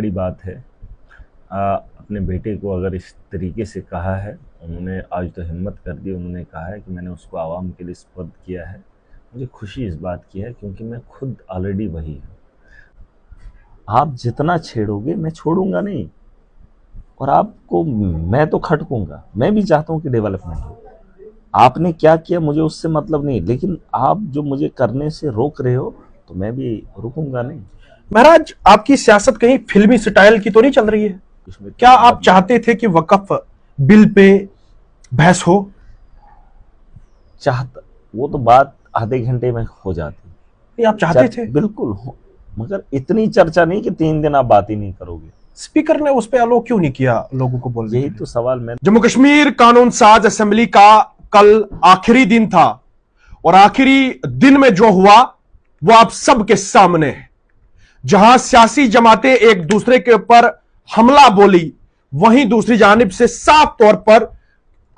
बड़ी बात है। अपने बेटे को अगर इस तरीके से कहा है, उन्होंने आज तो हिम्मत कर दी, उन्होंने कहा है कि मैंने उसको आवाम के लिए सुपुर्द किया है। मुझे खुशी इस बात की है क्योंकि मैं खुद ऑलरेडी वही हूँ। आप जितना छेड़ोगे मैं छोड़ूंगा नहीं, और आपको मैं तो खटकूंगा। मैं भी चाहता हूँ कि डेवलपमेंट हो। आपने क्या किया मुझे उससे मतलब नहीं, लेकिन आप जो मुझे करने से रोक रहे हो तो मैं भी रुकूंगा नहीं। महाराज, आपकी सियासत कहीं फिल्मी स्टाइल की तो नहीं चल रही है? क्या आप चाहते थे कि वक्फ बिल पे बहस हो? चाहता, वो तो बात आधे घंटे में हो जाती। नहीं, आप चाहते थे? बिल्कुल हो, मगर इतनी चर्चा नहीं कि 3 दिन आप बात ही नहीं करोगे। स्पीकर ने उस पर अलो क्यों नहीं किया लोगों को बोलने यही के लिए? तो सवाल। मैं जम्मू कश्मीर कानून साज असेंबली का कल आखिरी दिन था और आखिरी दिन में जो हुआ वो आप सबके सामने है। जहां सियासी जमातें एक दूसरे के ऊपर हमला बोली, वहीं दूसरी जानिब से साफ तौर पर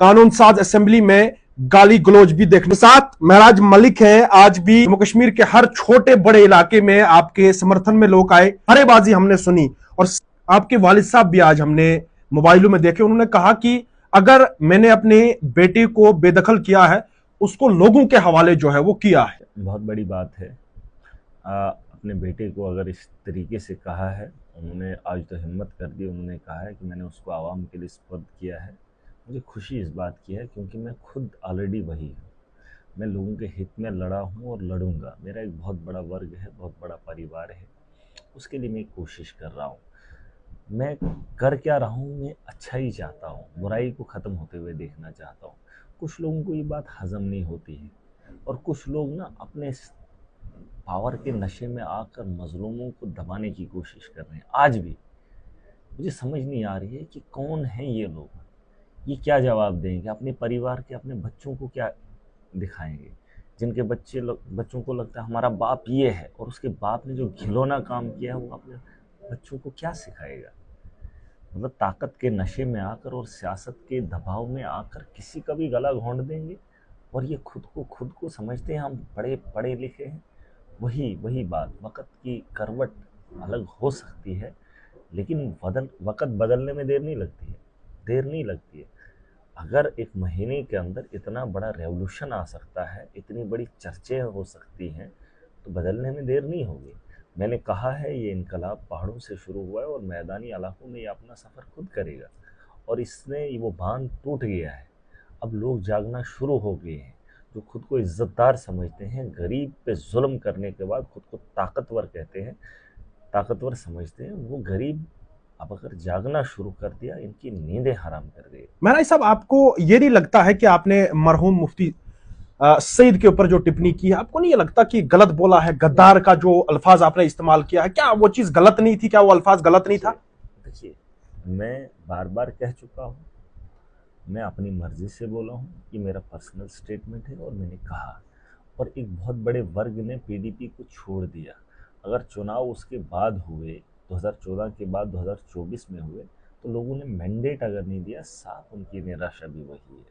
कानून साज असेंबली में गाली गलौज भी देखने। साथ महराज मलिक हैं। आज भी जम्मू कश्मीर के हर छोटे बड़े इलाके में आपके समर्थन में लोग आए, नारेबाजी हमने सुनी, और आपके वालिद साहब भी आज हमने मोबाइलों में देखे। उन्होंने कहा कि अगर मैंने अपने बेटे को बेदखल किया है, उसको लोगों के हवाले जो है वो किया है। बहुत बड़ी बात है। अपने बेटे को अगर इस तरीके से कहा है, उन्होंने आज तो हिम्मत कर दी, उन्होंने कहा है कि मैंने उसको आवाम के लिए सुपुर्द किया है। मुझे खुशी इस बात की है क्योंकि मैं खुद ऑलरेडी वही हूँ। मैं लोगों के हित में लड़ा हूँ और लड़ूंगा। मेरा एक बहुत बड़ा वर्ग है, बहुत बड़ा परिवार है, उसके लिए मैं कोशिश कर रहा हूँ। मैं कर क्या रहा हूँ, मैं अच्छा ही चाहता हूँ, बुराई को ख़त्म होते हुए देखना चाहता हूँ। कुछ लोगों को ये बात हज़म नहीं होती है, और कुछ लोग ना अपने पावर के नशे में आकर मजलूमों को दबाने की कोशिश कर रहे हैं। आज भी मुझे समझ नहीं आ रही है कि कौन हैं ये लोग, ये क्या जवाब देंगे अपने परिवार के, अपने बच्चों को क्या दिखाएंगे, जिनके बच्चों को लगता है हमारा बाप ये है, और उसके बाप ने जो घिनौना काम किया है वो अपने बच्चों को क्या सिखाएगा। मतलब ताकत के नशे में आकर और सियासत के दबाव में आकर किसी का भी गला घोंट देंगे, और ये खुद को समझते हैं हम बड़े पढ़े लिखे हैं। वही वही बात, वक़्त की करवट अलग हो सकती है, लेकिन वक़्त बदलने में देर नहीं लगती है। अगर 1 महीने के अंदर इतना बड़ा रेवोल्यूशन आ सकता है, इतनी बड़ी चर्चाएँ हो सकती हैं, तो बदलने में देर नहीं होगी। मैंने कहा है ये इनकलाब पहाड़ों से शुरू हुआ है और मैदानी इलाकों में ये अपना सफ़र खुद करेगा, और इसने वो बांध टूट गया है। अब लोग जागना शुरू हो गए हैं। जो खुद को इज्जतदार समझते हैं, गरीब पे जुल्म करने के बाद खुद को ताकतवर कहते हैं, ताकतवर समझते हैं, वो गरीब अब अगर जागना शुरू कर दिया, इनकी नींदें हराम कर गई। महराज साहब, आपको ये नहीं लगता है कि आपने मरहूम मुफ्ती सईद के ऊपर जो टिप्पणी की है, आपको नहीं लगता कि गलत बोला है? गद्दार का जो अल्फाज आपने इस्तेमाल किया है, क्या वो चीज गलत नहीं थी? क्या वो अल्फाज गलत नहीं था? देखिए, मैं बार बार कह चुका हूँ, मैं अपनी मर्जी से बोला हूँ, ये मेरा पर्सनल स्टेटमेंट है, और मैंने कहा। और एक बहुत बड़े वर्ग ने पीडीपी को छोड़ दिया। अगर चुनाव उसके बाद हुए, 2014 के बाद 2024 में हुए, तो लोगों ने मैंडेट अगर नहीं दिया, साफ उनकी निराशा भी वही है।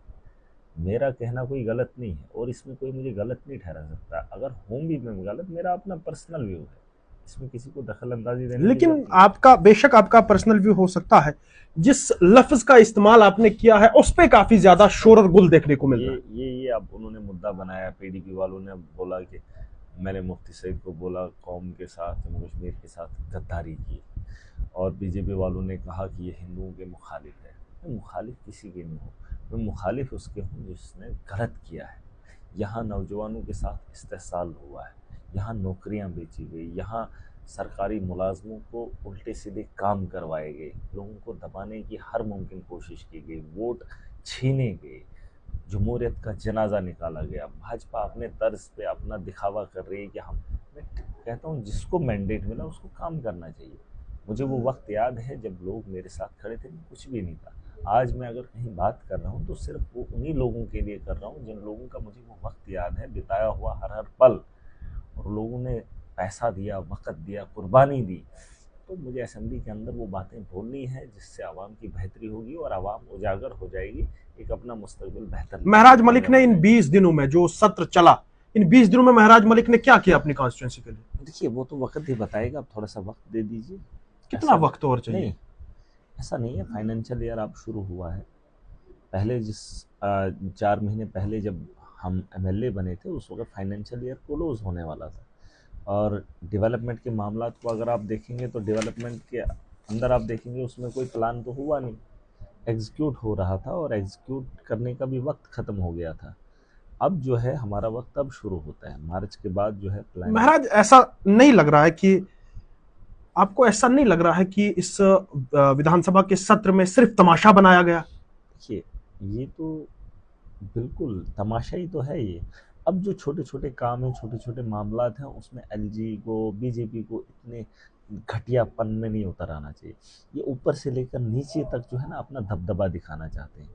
मेरा कहना कोई गलत नहीं है, और इसमें कोई मुझे गलत नहीं ठहरा सकता। अगर हूँ भी मैं गलत, मेरा अपना पर्सनल व्यू है, इसमें किसी को दखल अंदाजी देने की लेकिन आपका, बेशक आपका पर्सनल व्यू हो सकता है, जिस लफ्ज का इस्तेमाल आपने किया है उस पर काफी ज्यादा शोर और गुल देखने को मिल रहा है। ये अब उन्होंने मुद्दा बनाया। पीडीपी वालों ने बोला कि मैंने मुफ्ती सईद को बोला कौम के साथ, जम्मू कश्मीर के साथ गद्दारी की, और बीजेपी वालों ने कहा कि ये हिंदुओं के मुखालिफ है। मैं मुखालिफ किसी के नहीं हूँ, मैं मुखालिफ उसके हूँ जिसने गलत किया है। यहाँ नौजवानों के साथ इस्तेहसाल हुआ है, यहाँ नौकरियाँ बेची गई, यहाँ सरकारी मुलाजमों को उल्टे सीधे काम करवाए गए, लोगों को दबाने की हर मुमकिन कोशिश की गई, वोट छीने गए, जमहूरियत का जनाजा निकाला गया। भाजपा अपने तर्ज पे अपना दिखावा कर रही है कि मैं कहता हूँ जिसको मैंडेट मिला उसको काम करना चाहिए। मुझे वो वक्त याद है जब लोग मेरे साथ खड़े थे, कुछ भी नहीं था। आज मैं अगर कहीं बात कर रहा हूँ तो सिर्फ वो उन्हीं लोगों के लिए कर रहा हूँ जिन लोगों का मुझे वो वक्त याद है, बिताया हुआ हर पल, और लोगों ने पैसा दिया, वक्त दिया, कुर्बानी दी। तो मुझे असेंबली के अंदर वो बातें बोलनी है जिससे आवाम की बेहतरी होगी और आवाम उजागर हो जाएगी, एक अपना मुस्तकबिल बेहतर। महराज मलिक ने इन 20 दिनों में जो सत्र चला, इन 20 दिनों में महराज मलिक ने क्या किया अपनी कॉन्स्टिट्यूंसी के लिए? देखिए, वो तो वक्त ही बताएगा, अब थोड़ा सा वक्त दे दीजिए। कितना ऐसा वक्त और चाहिए? नहीं, ऐसा नहीं है। फाइनेंशियल ईयर अब शुरू हुआ है। पहले जिस 4 महीने पहले जब हम एमएलए बने थे उस वक्त फाइनेंशियल ईयर क्लोज होने वाला था, और डेवलपमेंट के मामला को अगर आप देखेंगे तो डेवलपमेंट के अंदर आप देखेंगे उसमें कोई प्लान तो हुआ नहीं, एग्जीक्यूट हो रहा था, और एग्जीक्यूट करने का भी वक्त ख़त्म हो गया था। अब जो है हमारा वक्त अब शुरू होता है, मार्च के बाद जो है प्लानिंग। महाराज, ऐसा नहीं लग रहा है कि आपको ऐसा नहीं लग रहा है कि इस विधानसभा के सत्र में सिर्फ तमाशा बनाया गया? देखिए, ये तो बिल्कुल तमाशा ही तो है ये। अब जो छोटे छोटे काम हैं, छोटे छोटे मामलात हैं, उसमें एलजी को, बीजेपी को इतने घटियापन में नहीं उतर आना चाहिए। ये ऊपर से लेकर नीचे तक जो है ना अपना दबदबा दिखाना चाहते हैं।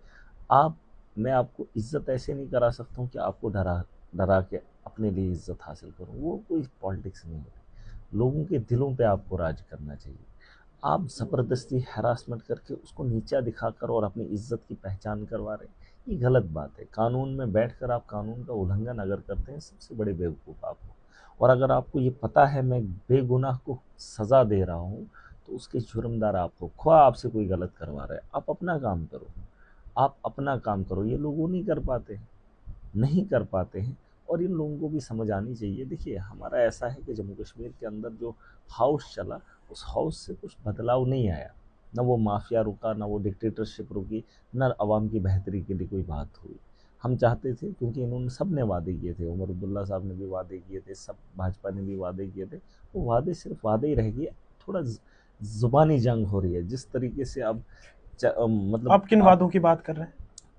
आप मैं आपको इज्जत ऐसे नहीं करा सकता हूँ कि आपको डरा डरा के अपने लिए इज्जत हासिल करूँ, वो कोई पॉलिटिक्स नहीं है। लोगों के दिलों पे आपको राज करना चाहिए। आप ज़बरदस्ती हैरासमेंट करके उसको नीचा दिखाकर और अपनी इज्जत की पहचान करवा रहे हैं, ये गलत बात है। कानून में बैठकर आप कानून का उल्लंघन अगर करते हैं, सबसे बड़े बेवकूफ़ आप हो। और अगर आपको ये पता है मैं बेगुनाह को सज़ा दे रहा हूँ, तो उसके जुर्मदार आप हो। ख्वाह आपसे कोई गलत करवा रहा है, आप अपना काम करो, आप अपना काम करो। ये लोग वो नहीं कर पाते हैं, नहीं कर पाते हैं, और इन लोगों को भी समझ आनी चाहिए। देखिए, हमारा ऐसा है कि जम्मू कश्मीर के अंदर जो हाउस चला, उस हाउस से कुछ बदलाव नहीं आया। ना वो माफिया रुका, ना वो डिक्टेटरशिप रुकी, ना आवाम की बेहतरी के लिए कोई बात हुई। हम चाहते थे, क्योंकि इन्होंने सब ने वादे किए थे, उमर अब्दुल्ला साहब ने भी वादे किए थे, सब भाजपा ने भी वादे किए थे, वो वादे सिर्फ वादे ही रह गए। थोड़ा ज़ुबानी जंग हो रही है जिस तरीके से अब मतलब आप किन वादों की बात कर रहे हैं?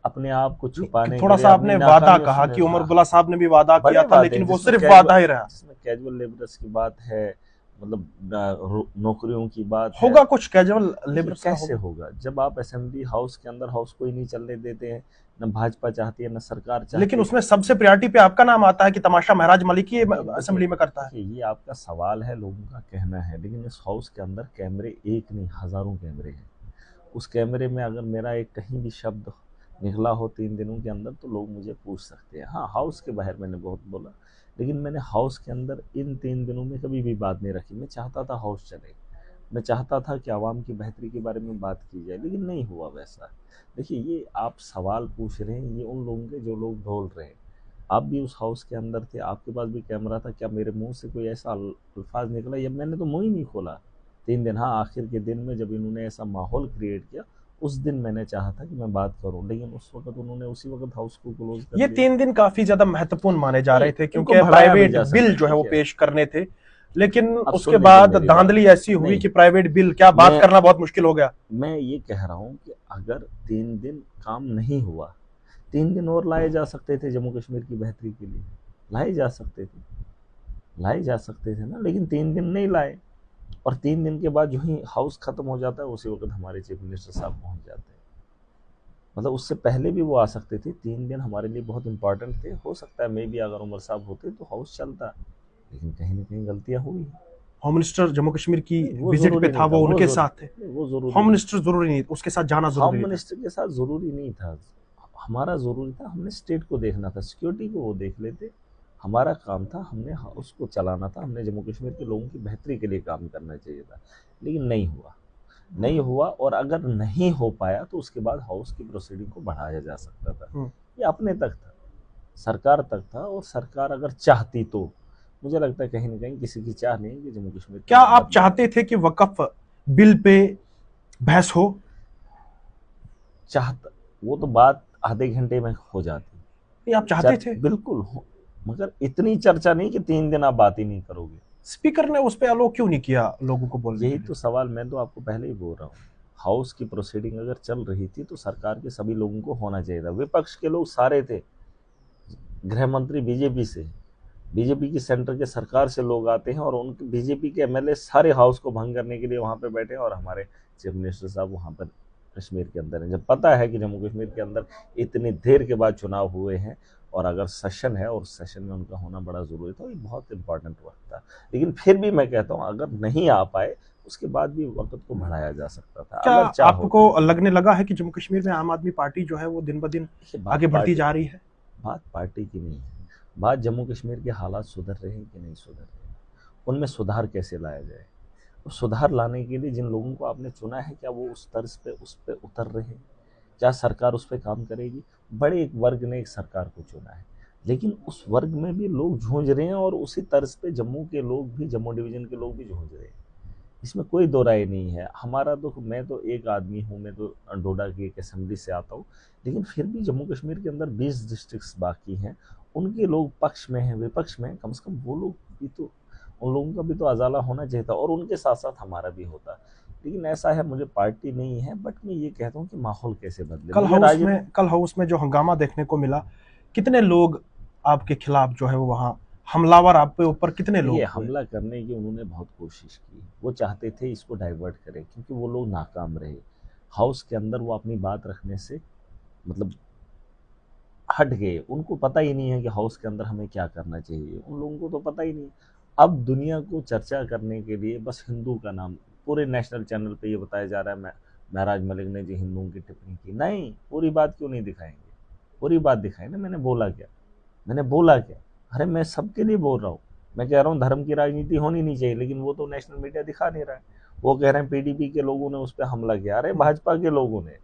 अपने आप को छुपाने के थोड़ा लिए सा अपनी आपने वादा नाकामियों कहा से। कि उमर हाँ, अब्दुल्ला साहब ने भी वादा बड़े किया था, वादे लेकिन वो जिसमें सिर्फ कैजुअल वादा ही रहा। जिसमें कैजुअल लेबरर्स की बात है, मतलब नौकरियों की बात है। होगा कुछ कैजुअल देखिए, लेबर्स का कैसे होगा? होगा जब आप असेंबली हाउस के अंदर हाउस को ही नहीं चलने देते हैं? न भाजपा चाहती है, न सरकार लेकिन चाहती है। उसमें सबसे प्रायोरिटी पे आपका नाम आता है कि तमाशा महराज मलिक ही देखिए देखिए असेंबली में करता है। देखिए, ये आपका सवाल है, लोगों का कहना है, लेकिन इस हाउस के अंदर कैमरे एक नहीं हज़ारों कैमरे हैं। उस कैमरे में अगर मेरा एक कहीं भी शब्द निकला हो 3 दिनों के अंदर, तो लोग मुझे पूछ सकते हैं। हाँ, हाउस के बाहर मैंने बहुत बोला, लेकिन मैंने हाउस के अंदर इन 3 दिनों में कभी भी बात नहीं रखी। मैं चाहता था हाउस चले, मैं चाहता था कि आवाम की बेहतरी के बारे में बात की जाए, लेकिन नहीं हुआ वैसा। देखिए, ये आप सवाल पूछ रहे हैं, ये उन लोगों के जो लोग बोल रहे हैं। आप भी उस हाउस के अंदर थे, आपके पास भी कैमरा था, क्या मेरे मुंह से कोई ऐसा अल्फाज निकला? या मैंने तो मुंह ही नहीं खोला 3 दिन। हाँ, आखिर के दिन में जब इन्होंने ऐसा माहौल क्रिएट किया, उस दिन मैंने चाहा था कि मैं बात करूं, लेकिन उस वक्त उन्होंने उसी वक्त हाउस को क्लोज कर ये दिया। 3 दिन काफी ज्यादा महत्वपूर्ण माने जा नहीं, रहे थे, इनको क्योंकि बढ़ाया भी प्राइवेट जा सकता बिल है। जो है वो ठीक है, पेश करने थे, लेकिन अब उसके सुन लीजिए बाद मेरी बात। धांधली ऐसी हुई नहीं, कि प्राइवेट बिल क्या बात मैं करना बहुत मुश्किल हो गया। मैं ये कह रहा हूँ कि अगर 3 दिन काम नहीं हुआ, 3 दिन और लाए जा सकते थे जम्मू कश्मीर की बेहतरी के लिए, लाए जा सकते थे, लाए जा सकते थे ना, लेकिन 3 दिन नहीं लाए। और 3 दिन के बाद जो ही हाउस खत्म हो जाता है, उसी वक्त हमारे चीफ मिनिस्टर साहब पहुंच जाते हैं। मतलब उससे पहले भी वो आ सकते थे। 3 दिन हमारे लिए बहुत इंपॉर्टेंट थे। हो सकता है मे भी अगर उमर साहब होते तो हाउस चलता, लेकिन कहीं ना कहीं गलतियां हुई। होम मिनिस्टर जम्मू कश्मीर की वो विजिट पे जरूरी था, नहीं था, वो उनके साथ थे। वो जरूरी होम नहीं। मिनिस्टर जरूरी नहीं, उसके साथ जाना होम जरूरी नहीं था। मिनिस्टर के साथ ज़रूरी नहीं था, हमारा ज़रूरी था, हमने स्टेट को देखना था, सिक्योरिटी को वो देख लेते। हमारा काम था, हमने उसको चलाना था, हमने जम्मू कश्मीर के लोगों की बेहतरी के लिए काम करना चाहिए था, लेकिन नहीं हुआ, नहीं हुआ। और अगर नहीं हो पाया तो उसके बाद हाउस की प्रोसीडिंग को बढ़ाया जा सकता था। ये अपने तक था, सरकार तक था, और सरकार अगर चाहती तो, मुझे लगता है कहीं ना कहीं किसी की चाह नहीं कि जम्मू कश्मीर क्या आप चाहते थे कि वक्फ बिल पे बहस हो? चाहता, वो तो बात आधे घंटे में हो जाती। नहीं, आप चाहते थे? बिल्कुल हो, मगर इतनी चर्चा नहीं कि 3 दिन आप बात ही नहीं करोगे। स्पीकर ने उस पे अलो क्यों नहीं किया लोगों को बोलने के यही लिए? तो सवाल मैं तो आपको पहले ही बोल रहा हूँ। हाउस की प्रोसीडिंग अगर चल रही थी तो सरकार के सभी लोगों को होना चाहिए था। विपक्ष के लोग सारे थे, गृह मंत्री बीजेपी से, बीजेपी की सेंटर के सरकार से लोग आते हैं, और उनके बीजेपी के एमएलए सारे हाउस को भंग करने के लिए वहाँ पे बैठे हैं, और हमारे चीफ मिनिस्टर साहब वहाँ पर कश्मीर के अंदर हैं। जब पता है कि जम्मू कश्मीर के अंदर इतनी देर के बाद चुनाव हुए हैं, और अगर सेशन है और सेशन में उनका होना बड़ा ज़रूरी था, ये बहुत इंपॉर्टेंट वक्त था। लेकिन फिर भी मैं कहता हूँ, अगर नहीं आ पाए उसके बाद भी वक्त को बढ़ाया जा सकता था। क्या अगर चाहो आपको लगने लगा है कि जम्मू कश्मीर में आम आदमी पार्टी जो है वो दिन ब दिन आगे बढ़ती जा रही है? बात पार्टी की नहीं है, बात जम्मू कश्मीर के हालात सुधर रहे हैं कि नहीं सुधर रहे हैं, उनमें सुधार कैसे लाया जाए, सुधार लाने के लिए जिन लोगों को आपने चुना है, क्या वो उस तर्ज पे उस पे उतर रहे हैं? क्या सरकार उस पर काम करेगी? बड़े एक वर्ग ने एक सरकार को चुना है, लेकिन उस वर्ग में भी लोग जूझ रहे हैं, और उसी तर्ज पे जम्मू के लोग भी, जम्मू डिवीज़न के लोग भी जूझ रहे हैं। इसमें कोई दो राय नहीं है। हमारा तो, मैं तो एक आदमी हूँ, मैं तो डोडा की एक असेंबली से आता हूँ, लेकिन फिर भी जम्मू कश्मीर के अंदर 20 डिस्ट्रिक्ट्स बाकी हैं, उनके लोग पक्ष में हैं, विपक्ष में हैं, कम से कम वो लोग भी तो, उन लोगों का भी तो अजाला होना चाहिए था, और उनके साथ साथ हमारा भी होता। लेकिन ऐसा है, मुझे पार्टी नहीं है, बट मैं ये कहता हूँ कि माहौल कैसे बदले। कल हाउस में जो हंगामा देखने को मिला, कितने लोग आपके खिलाफ जो है वो वहां हमलावर आपके ऊपर कितने लोग ये हुए? हमला करने की उन्होंने बहुत कोशिश की, वो चाहते थे इसको डाइवर्ट करें, क्योंकि वो लोग नाकाम रहे। हाउस के अंदर वो अपनी बात रखने से मतलब हट गए, उनको पता ही नहीं है कि हाउस के अंदर हमें क्या करना चाहिए, उन लोगों को तो पता ही नहीं। अब दुनिया को चर्चा करने के लिए बस हिंदू का नाम, पूरे नेशनल चैनल पे ये बताया जा रहा है, महराज मलिक ने जी हिंदुओं की टिप्पणी की। नहीं, पूरी बात क्यों नहीं दिखाएंगे? पूरी बात दिखाएं ना, मैंने बोला क्या, मैंने बोला क्या? अरे मैं सबके लिए बोल रहा हूँ, मैं कह रहा हूँ धर्म की राजनीति होनी नहीं चाहिए, लेकिन वो तो नेशनल मीडिया दिखा नहीं रहा है। वो कह रहे हैं पीडीपी के लोगों ने उस पर हमला किया। अरे भाजपा के लोगों ने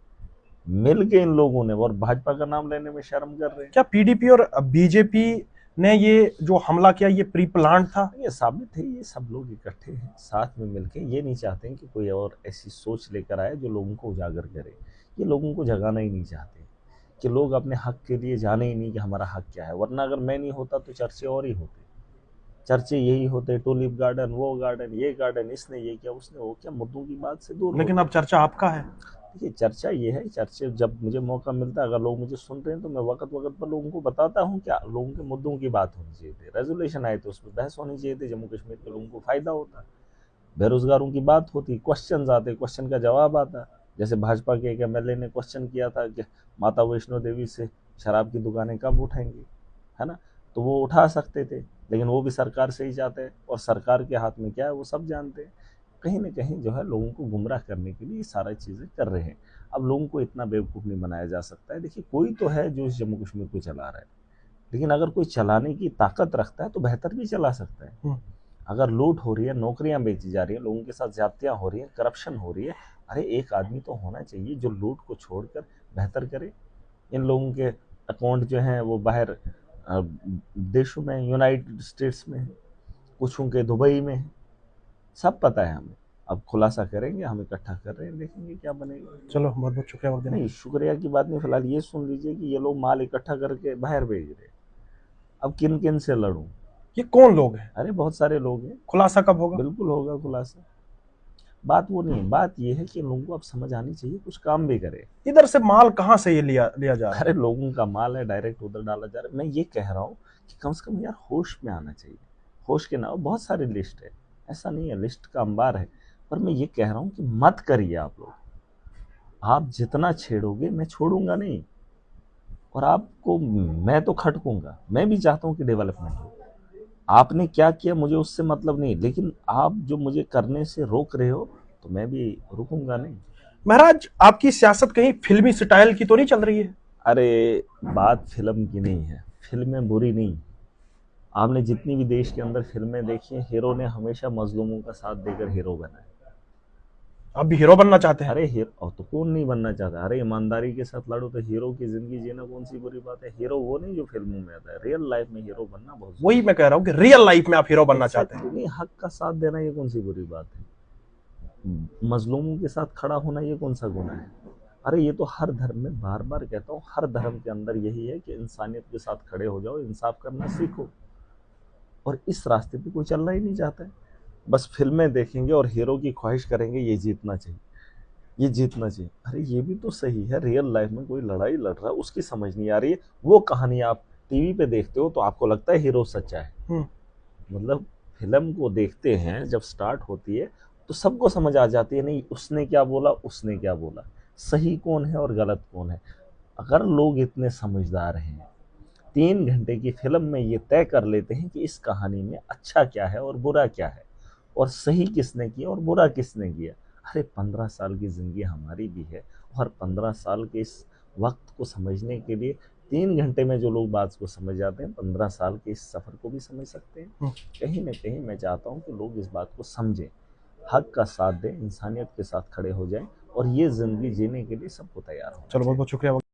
मिल के, इन लोगों ने, और भाजपा का नाम लेने में शर्म कर रहे हैं। क्या पीडीपी और बीजेपी ने ये जो हमला किया ये प्री प्लान था? ये साबित है, ये सब लोग इकट्ठे हैं साथ में मिलके, ये नहीं चाहते हैं कि कोई और ऐसी सोच लेकर आए जो लोगों को उजागर करे। ये लोगों को जगाना ही नहीं चाहते कि लोग अपने हक के लिए जाने ही नहीं कि हमारा हक क्या है। वरना अगर मैं नहीं होता तो चर्चे और ही होते, चर्चे यही होते, टूलिप गार्डन, वो गार्डन, ये गार्डन, इसने ये किया, उसने वो किया, मुद्दों की बात से दूर। लेकिन अब चर्चा आपका है। देखिए चर्चा ये है, चर्चे जब मुझे मौका मिलता है, अगर लोग मुझे सुन रहे हैं तो मैं वक्त वक्त पर लोगों को बताता हूँ क्या लोगों के मुद्दों की बात होनी चाहिए थी, रेजोल्यूशन आए तो उस पर बहस होनी चाहिए थी, जम्मू कश्मीर के लोगों को फायदा होता, बेरोजगारों की बात होती, क्वेश्चन आते, क्वेश्चन का जवाब आता। जैसे भाजपा के एक एमएलए ने क्वेश्चन किया था कि माता वैष्णो देवी से शराब की दुकानें कब उठाएंगी, है ना, तो वो उठा सकते थे, लेकिन वो भी सरकार से ही जाते हैं, और सरकार के हाथ में क्या है वो सब जानते हैं। कहीं ना कहीं जो है लोगों को गुमराह करने के लिए सारी चीज़ें कर रहे हैं। अब लोगों को इतना बेवकूफ़ नहीं बनाया जा सकता है। देखिए कोई तो है जो इस जम्मू कश्मीर को चला रहा है, लेकिन अगर कोई चलाने की ताकत रखता है तो बेहतर भी चला सकता है। अगर लूट हो रही है, नौकरियां बेची जा रही हैं, लोगों के साथ ज्यादतियां हो रही हैं, करप्शन हो रही है, अरे एक आदमी तो होना चाहिए जो लूट को छोड़कर बेहतर करे। इन लोगों के अकाउंट जो हैं वो बाहर देशों में, यूनाइटेड स्टेट्स में है, कुछों के दुबई में है, सब पता है हमें। अब खुलासा करेंगे, हम इकट्ठा कर रहे हैं, देखेंगे क्या बनेगा। चलो, बहुत बहुत शुक्रिया वक्त देने। नहीं, शुक्रिया की बात नहीं, फिलहाल ये सुन लीजिए कि ये लोग माल इकट्ठा करके बाहर भेज रहे हैं। अब किन किन से लड़ूं? ये कौन लोग हैं? अरे बहुत सारे लोग हैं। खुलासा कब होगा? बिल्कुल होगा खुलासा। बात वो नहीं है, बात ये है कि लोगों को अब समझ आनी चाहिए, कुछ काम भी करे। इधर से माल कहाँ से ये लिया जा रहा है? अरे लोगों का माल है, डायरेक्ट उधर डाला जा रहा है। मैं ये कह रहा हूँ कि कम से कम यार होश में आना चाहिए। होश के नाम बहुत सारी लिस्ट है, ऐसा नहीं है लिस्ट का अंबार है, पर मैं ये कह रहा हूँ कि मत करिए आप लोग। आप जितना छेड़ोगे मैं छोड़ूंगा नहीं, और आपको मैं तो खटकूंगा। मैं भी चाहता हूँ कि डेवलपमेंट हो। आपने क्या किया मुझे उससे मतलब नहीं, लेकिन आप जो मुझे करने से रोक रहे हो तो मैं भी रुकूंगा नहीं। महाराज, आपकी सियासत कहीं फिल्मी स्टाइल की तो नहीं चल रही है? अरे बात फिल्म की नहीं है, फिल्में बुरी नहीं। आपने जितनी भी देश के अंदर फिल्में देखी हैं, हीरो ने हमेशा मजलूमों का साथ देकर हीरो बना है। आप भी हीरो बनना चाहते हैं? अरे हीरो तो कौन नहीं बनना चाहता? अरे ईमानदारी के साथ लड़ो तो हीरो की जिंदगी जीना कौन सी बुरी बात है? हीरो वो नहीं जो फिल्मों में आता है, रियल लाइफ में हीरो बनना बहुत। वही मैं कह रहा हूँ कि रियल लाइफ में आप हीरो बनना चाहते हैं। नहीं, हक का साथ देना ये कौन सी बुरी बात है? मजलूमों के साथ खड़ा होना ये कौन सा गुनाह है? अरे ये तो हर धर्म में, बार बार कहता हूँ, हर धर्म के अंदर यही है कि इंसानियत के साथ खड़े हो जाओ, इंसाफ करना सीखो। और इस रास्ते पे कोई चलना ही नहीं चाहता है, बस फिल्में देखेंगे और हीरो की ख्वाहिश करेंगे, ये जीतना चाहिए, ये जीतना चाहिए। अरे ये भी तो सही है, रियल लाइफ में कोई लड़ाई लड़ रहा है, उसकी समझ नहीं आ रही है। वो कहानी आप टीवी पे देखते हो तो आपको लगता है हीरो सच्चा है। मतलब फिल्म को देखते हैं जब स्टार्ट होती है तो सबको समझ आ जाती है, नहीं उसने क्या बोला, उसने क्या बोला, सही कौन है और गलत कौन है। अगर लोग इतने समझदार हैं, 3 घंटे की फिल्म में ये तय कर लेते हैं कि इस कहानी में अच्छा क्या है और बुरा क्या है, और सही किसने किया और बुरा किसने किया। अरे 15 साल की ज़िंदगी हमारी भी है, और 15 साल के इस वक्त को समझने के लिए 3 घंटे में जो लोग बात को समझ जाते हैं, 15 साल के इस सफ़र को भी समझ सकते हैं। कहीं ना कहीं मैं चाहता हूँ कि लोग इस बात को समझें, हक का साथ दें, इंसानियत के साथ खड़े हो जाएं और ये ज़िंदगी जीने के लिए सबको तैयार होना चलो बहुत चाहिए। बहुत शुक्रिया।